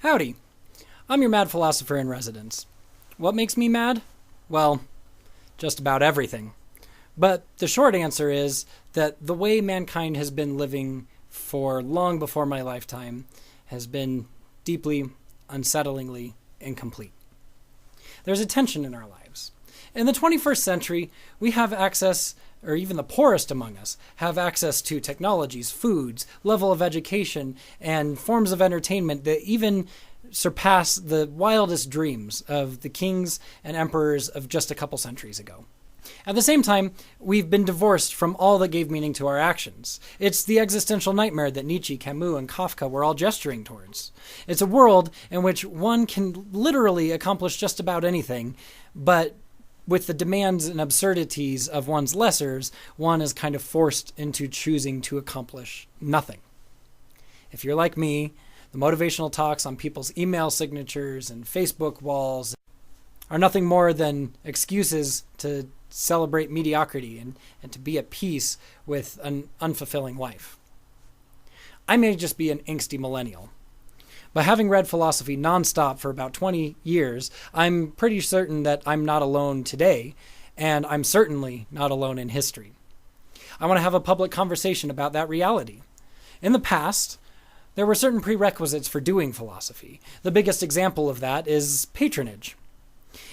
Howdy, I'm your mad philosopher in residence. What makes me mad? Well, just about everything. But the short answer is that the way mankind has been living for long before my lifetime has been deeply, unsettlingly incomplete. There's a tension in our lives. In the 21st century, we have access, or even the poorest among us, have access to technologies, foods, level of education, and forms of entertainment that even surpass the wildest dreams of the kings and emperors of just a couple centuries ago. At the same time, we've been divorced from all that gave meaning to our actions. It's the existential nightmare that Nietzsche, Camus, and Kafka were all gesturing towards. It's a world in which one can literally accomplish just about anything, but with the demands and absurdities of one's lessers, one is kind of forced into choosing to accomplish nothing. If you're like me, the motivational talks on people's email signatures and Facebook walls are nothing more than excuses to celebrate mediocrity and to be at peace with an unfulfilling life. I may just be an angsty millennial, but having read philosophy nonstop for about 20 years, I'm pretty certain that I'm not alone today, and I'm certainly not alone in history. I want to have a public conversation about that reality. In the past, there were certain prerequisites for doing philosophy. The biggest example of that is patronage.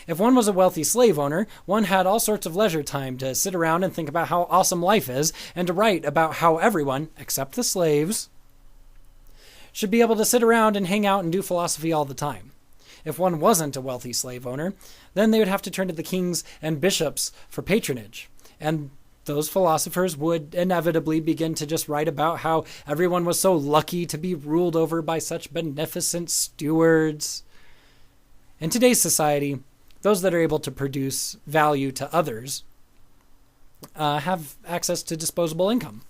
If one was a wealthy slave owner, one had all sorts of leisure time to sit around and think about how awesome life is, and to write about how everyone, except the slaves, should be able to sit around and hang out and do philosophy all the time. If one wasn't a wealthy slave owner, then they would have to turn to the kings and bishops for patronage. And those philosophers would inevitably begin to just write about how everyone was so lucky to be ruled over by such beneficent stewards. In today's society, those that are able to produce value to others have access to disposable income.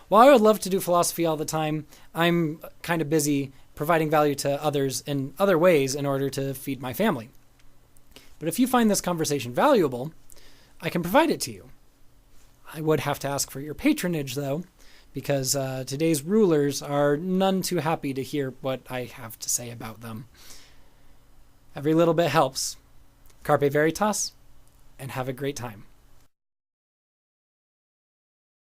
While I would love to do philosophy all the time, I'm kind of busy providing value to others in other ways in order to feed my family. But if you find this conversation valuable, I can provide it to you. I would have to ask for your patronage, though, because today's rulers are none too happy to hear what I have to say about them. Every little bit helps. Carpe veritas, and have a great time.